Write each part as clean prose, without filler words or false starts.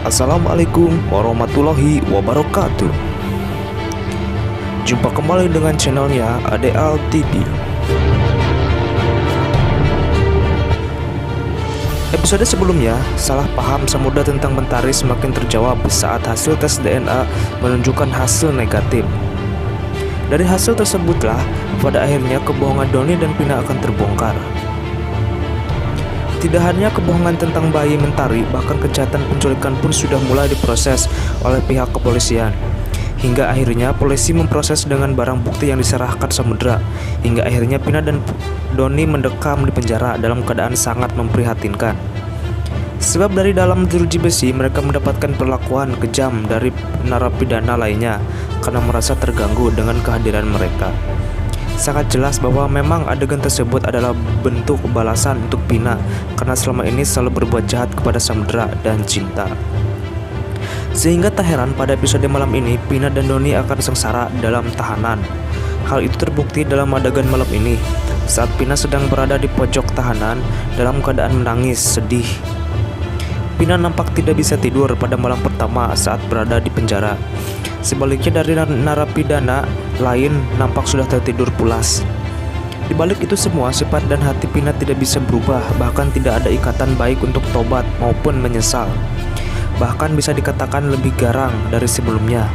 Assalamualaikum warahmatullahi wabarakatuh. Jumpa kembali dengan channelnya ADL TV. Episode sebelumnya, salah paham Samudra tentang Mentari semakin terjawab saat hasil tes DNA menunjukkan hasil negatif. Dari hasil tersebutlah, pada akhirnya kebohongan Doni dan Pina akan terbongkar. Tidak hanya kebohongan tentang bayi Mentari, bahkan kejahatan penculikan pun sudah mulai diproses oleh pihak kepolisian. Hingga akhirnya polisi memproses dengan barang bukti yang diserahkan Samudra. Hingga akhirnya Pina dan Doni mendekam di penjara dalam keadaan sangat memprihatinkan. Sebab dari dalam jeruji besi mereka mendapatkan perlakuan kejam dari narapidana lainnya karena merasa terganggu dengan kehadiran mereka. Sangat jelas bahwa memang adegan tersebut adalah bentuk balasan untuk Pina karena selama ini selalu berbuat jahat kepada Samudra dan Cinta. Sehingga tak heran pada episode malam ini Pina dan Doni akan sengsara dalam tahanan. Hal itu terbukti dalam adegan malam ini saat Pina sedang berada di pojok tahanan dalam keadaan menangis sedih. Pina nampak tidak bisa tidur pada malam pertama saat berada di penjara. Sebaliknya dari narapidana lain nampak sudah tertidur pulas. Di balik itu semua, sifat dan hati Pina tidak bisa berubah, bahkan tidak ada ikatan baik untuk tobat maupun menyesal. Bahkan bisa dikatakan lebih garang dari sebelumnya.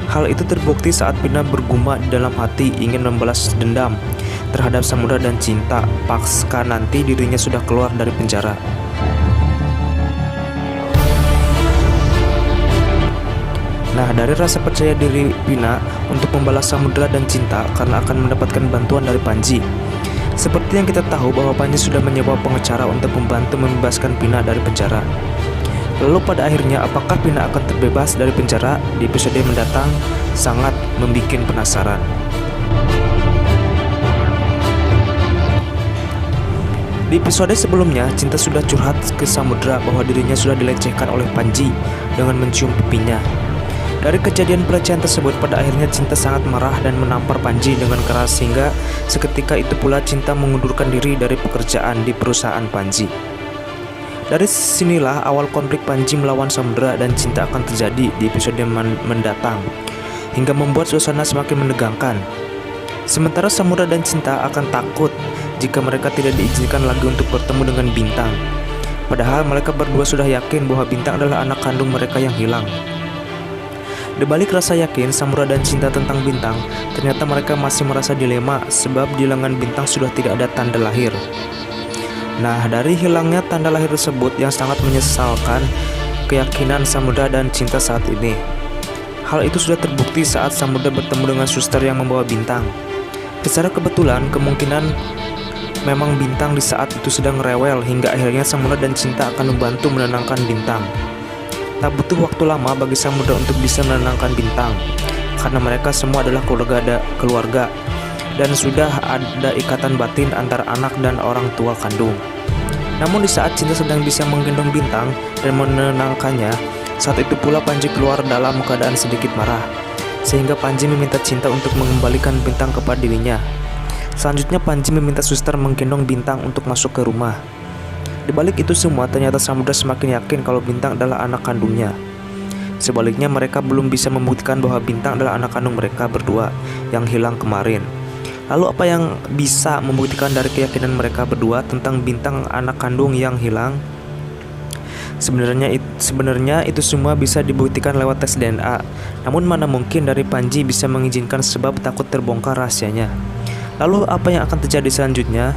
Hal itu terbukti saat Pina bergumam di dalam hati ingin membalas dendam terhadap Samudra dan Cinta pasca nanti dirinya sudah keluar dari penjara. Nah, dari rasa percaya diri Pina untuk membalas Samudra dan Cinta karena akan mendapatkan bantuan dari Panji. Seperti yang kita tahu bahwa Panji sudah menyewa pengacara untuk membantu membebaskan Pina dari penjara. Lalu pada akhirnya apakah Pina akan terbebas dari penjara di episode mendatang sangat membuat penasaran. Di episode sebelumnya, Cinta sudah curhat ke Samudra bahwa dirinya sudah dilecehkan oleh Panji dengan mencium pipinya. Dari kejadian pelecehan tersebut, pada akhirnya Cinta sangat marah dan menampar Panji dengan keras sehingga seketika itu pula Cinta mengundurkan diri dari pekerjaan di perusahaan Panji. Dari sinilah awal konflik Panji melawan Samudra dan Cinta akan terjadi di episode mendatang, hingga membuat suasana semakin menegangkan. Sementara Samudra dan Cinta akan takut jika mereka tidak diizinkan lagi untuk bertemu dengan Bintang. Padahal mereka berdua sudah yakin bahwa Bintang adalah anak kandung mereka yang hilang. Di balik rasa yakin Samudra dan Cinta tentang Bintang, ternyata mereka masih merasa dilema sebab di lengan Bintang sudah tidak ada tanda lahir. Nah, dari hilangnya tanda lahir tersebut yang sangat menyesalkan keyakinan Samudra dan Cinta saat ini. Hal itu sudah terbukti saat Samudra bertemu dengan suster yang membawa Bintang. Secara kebetulan, kemungkinan memang Bintang di saat itu sedang rewel hingga akhirnya Samudra dan Cinta akan membantu menenangkan Bintang. Tak butuh waktu lama bagi Samudra untuk bisa menenangkan Bintang karena mereka semua adalah keluarga dan sudah ada ikatan batin antara anak dan orang tua kandung. Namun di saat Cinta sedang bisa menggendong Bintang dan menenangkannya, saat itu pula Panji keluar dalam keadaan sedikit marah, sehingga Panji meminta Cinta untuk mengembalikan Bintang kepada dirinya. Selanjutnya Panji meminta suster menggendong Bintang untuk masuk ke rumah. Di balik itu semua, ternyata Samudra semakin yakin kalau Bintang adalah anak kandungnya. Sebaliknya mereka belum bisa membuktikan bahwa Bintang adalah anak kandung mereka berdua yang hilang kemarin. Lalu apa yang bisa membuktikan dari keyakinan mereka berdua tentang Bintang anak kandung yang hilang? Sebenarnya itu semua bisa dibuktikan lewat tes DNA. Namun mana mungkin dari Panji bisa mengizinkan sebab takut terbongkar rahasianya. Lalu apa yang akan terjadi selanjutnya?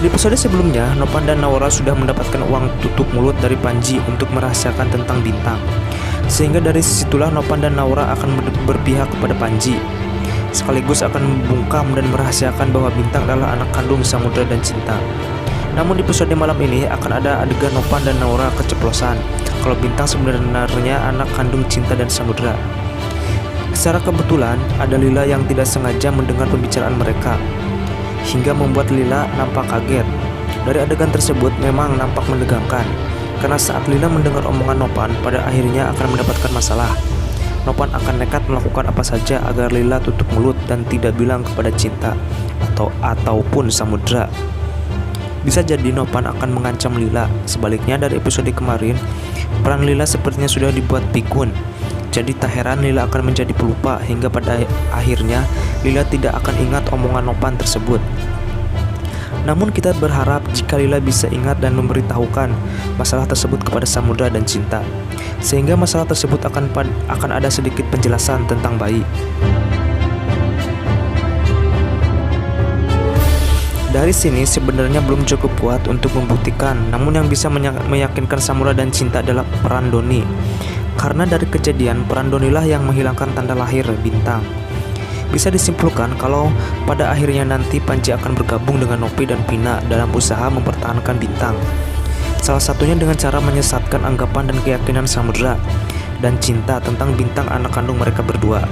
Di episode sebelumnya, Nopan dan Naura sudah mendapatkan uang tutup mulut dari Panji untuk merahasiakan tentang Bintang. Sehingga dari situlah Nopan dan Naura akan berpihak kepada Panji, sekaligus akan membungkam dan merahasiakan bahwa Bintang adalah anak kandung Samudra dan Cinta. Namun di episode malam ini akan ada adegan Nopan dan Naura keceplosan kalau Bintang sebenarnya anak kandung Cinta dan Samudra. Secara kebetulan, ada Lila yang tidak sengaja mendengar pembicaraan mereka, hingga membuat Lila nampak kaget. Dari adegan tersebut memang nampak menegangkan, karena saat Lila mendengar omongan Nopan, pada akhirnya akan mendapatkan masalah. Nopan akan nekat melakukan apa saja agar Lila tutup mulut dan tidak bilang kepada Cinta ataupun Samudra. Bisa jadi Nopan akan mengancam Lila. Sebaliknya dari episode kemarin, peran Lila sepertinya sudah dibuat pikun. Jadi tak heran Lila akan menjadi pelupa hingga pada akhirnya Lila tidak akan ingat omongan Nopan tersebut. Namun kita berharap jika Lila bisa ingat dan memberitahukan masalah tersebut kepada Samudra dan Cinta, sehingga masalah tersebut akan ada sedikit penjelasan tentang bayi. Dari sini sebenarnya belum cukup kuat untuk membuktikan, namun yang bisa meyakinkan Samudra dan Cinta adalah peran Doni. Karena dari kejadian, peran Donilah yang menghilangkan tanda lahir Bintang. Bisa disimpulkan kalau pada akhirnya nanti Panji akan bergabung dengan Nopi dan Pina dalam usaha mempertahankan Bintang. Salah satunya dengan cara menyesatkan anggapan dan keyakinan Samudra dan Cinta tentang Bintang anak kandung mereka berdua.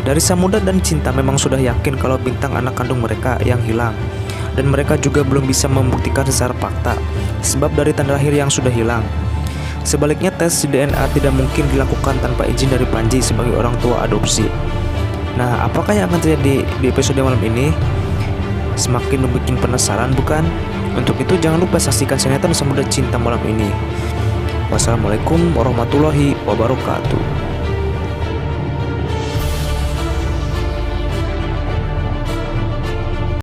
Dari Samudra dan Cinta memang sudah yakin kalau Bintang anak kandung mereka yang hilang. Dan mereka juga belum bisa membuktikan secara fakta sebab dari tanda lahir yang sudah hilang. Sebaliknya tes DNA tidak mungkin dilakukan tanpa izin dari Panji sebagai orang tua adopsi. Nah, apakah yang akan terjadi di episode malam ini? Semakin membuat penasaran bukan? Untuk itu jangan lupa saksikan sinetron Samudra Cinta malam ini. Wassalamualaikum warahmatullahi wabarakatuh.